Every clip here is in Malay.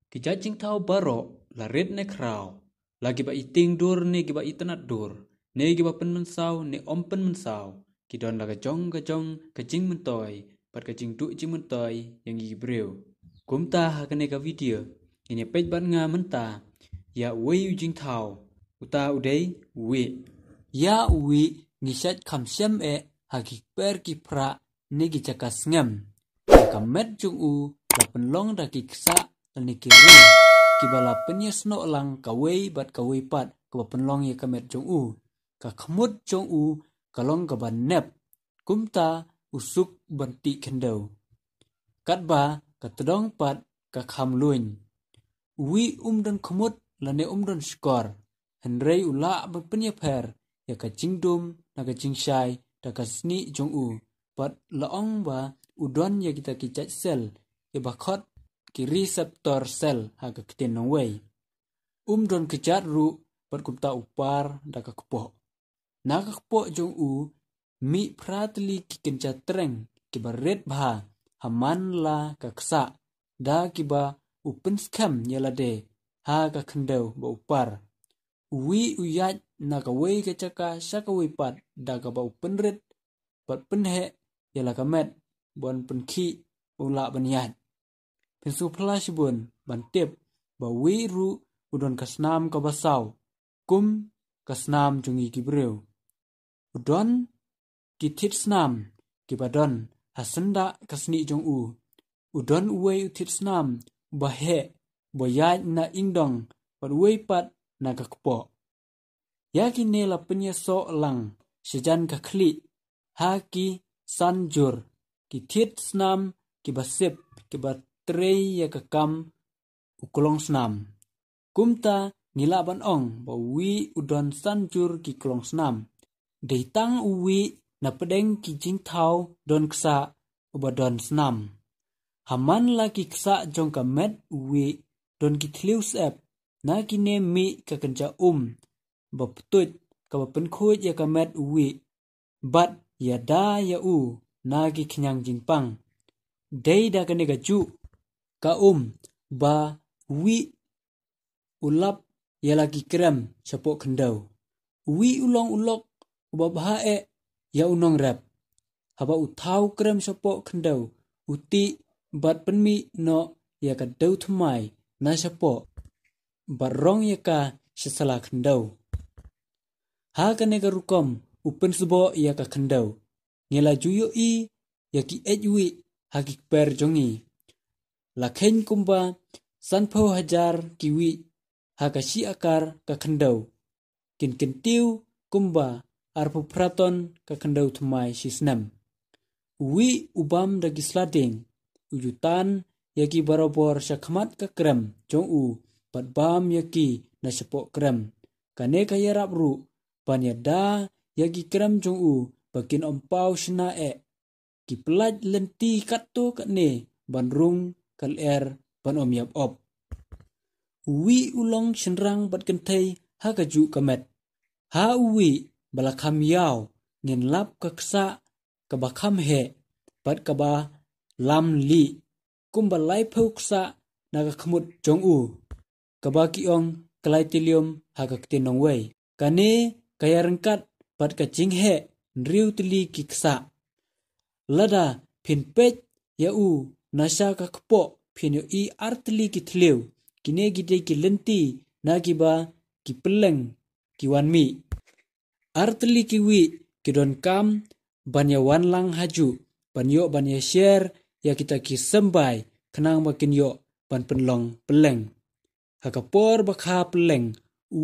Kijajing tau baro la red ne kraw. Lagi ba iting dur ne giba itanat dur. Ne giba pen mensau ne ompen mensau. Kidon la gajong kajing mentoy. Pat kajing du jing mentoy yang gi breu. Kumta hakane ka video. Ini pej bat nga menta. Ya wei ujing tau. Uta udai we. Ya we ngisat kam siam hagik per ki pra ne gi cakas ngam. Kamet jung u la penlong da ki ksa ni kiring kibala penyes no lang kawai bat kawai pat kaba penlong ye kamet jong u ka khamut jong u kalong ka ban nep kumta usuk banti kendau katba ka tedong pat ka kham luin wi dan khamut lane dan skor henrei ula ban penya pher ya ka jingdum na ka jingshai da ka sni jong u pat laong ba udon ya kita kicak sel e bakot ki reseptor sel haga kiten nong wei don kejat ru pat kumta upar da ka kepo na ka kepo jong u mi pratli ki kenca treng ki baret bha haman la ka ksa da ki ba upen skam yala de ha ka khendau ba upar wi uyat na ka wei ka caka saka wei pat da ka ba upen ret pat penhe yala ka met bon penki ula baniat pensu plasibun bantip ba wiru udon kasnam ka basau kum kasnam jungi kibreu udon kitit snam kibadon hasenda kasni jong u udon uwei utit snam bahe boyaj na ingdong pat uwei pat na kakpo yakine la penyeso lang sejan ka kli haki sanjur kitit snam kibasip kibat trei ya kakam ukolong snam kumta ngila ban ong ba wi udon sanjur ki kolong snam deitang uwi na pedeng ki jing thau don ksa ubadon snam haman la ki ksa jong ka met uwi don ki thlius ep na ki ne mi ka kenja ba putut ka ba pen khoj ya ka met uwi bat ya da ya u na ki khnyang jing pang dei da ka ne ga ju ka ba wi ulap ya lagi krem sapok kendau wi ulong ulok uba bahae ya unong rap haba uthau krem sapok kendau uti bat penmi no ya ka dau thmai na sapok barong ya ka sesala kendau ha ka ne ga rukom upen subo ya ka kendau ngela juyo i ya ki ejwi hakik per jongi lakhen kumba sanpho hajar kiwi hakashi akar ka khendau kin tiu kumba arpu praton ka khendau thmai sisnam wi ubam da gislading ujutan yaki barobor sakhmat ka krem jong u patbam yaki na sepok krem kane ka yarap ru panya da yaki krem jong u bakin ompau sna ki pelaj lenti katto kane banrung kal ban om yap op wi ulong senrang bat kentai ha kaju kamet ha wi balakam yaw ngin lap kaksa kabakam he bat kaba lam li kumba lai phuksa naga khmut jong u kaba ki ong kalai tilium ha ka ktinong wei kane kaya rengkat bat ka jing he nriu tili kiksa lada phin pej ya u nasa ka kpo phinyo i artli ki thleu kine gide ki lenti nagiba ki peleng ki wanmi artli ki wi ki don kam banya wanlang haju banyo banya share ya kita ki sembai kenang makin yo ban penlong peleng hakapor bakha peleng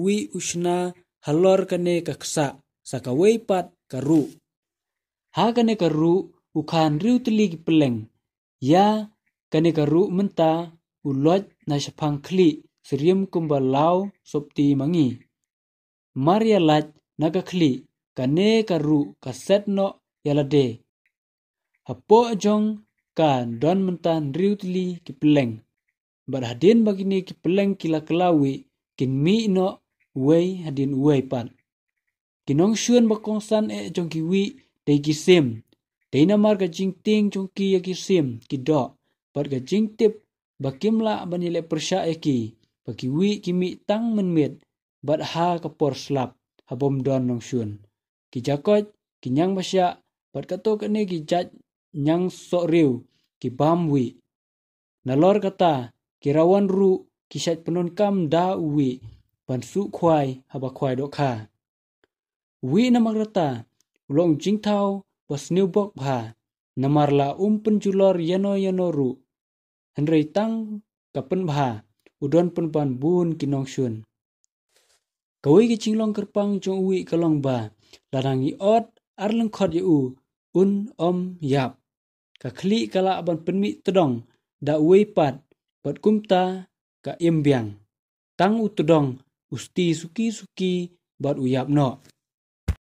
wi usna halor kane kaksa sakawei pat karu ha kane karu ukhan riu tli ki peleng ya kane karu menta uloj na shapang kli siriem kumbalau sopti mangi maria laj naga kli kane karu kaset no yalade hapo jong ka don mentan riutli ki peleng barhadin bagini ki peleng kila kelawi kin mi no wei hadin wei pan kinong syun bakongsan jong ki wi dei ki sim dei namar ka jing ting jong ki ya ki sim ki do par ka jing tip Bakimla banile persya eki, bagi wi kimi tang menmit, bat ha kapor slap, habom don nong syun. Ki jakoj, ki nyang basya, bat kato kene ki jaj nyang sok riu, ki bam wi. Nalor kata, ki rawan ru, ki syaj penon kam da uwi, ban su kwai haba kwai dok ha. Wi namak rata, ulong jingtau, bos niu bok bha, namarla penjulor yano ru. Henry tang kapen bha, udon penpan bun kinong syun. Kawi ki cinglong kerpang jong uwi kalong ba, ladangi ot arleng khot yu yap. Kakli kala ban penmi tedong, da uwi pat, bat kumta ka imbiang. Tang utedong, usti suki bat uyap no.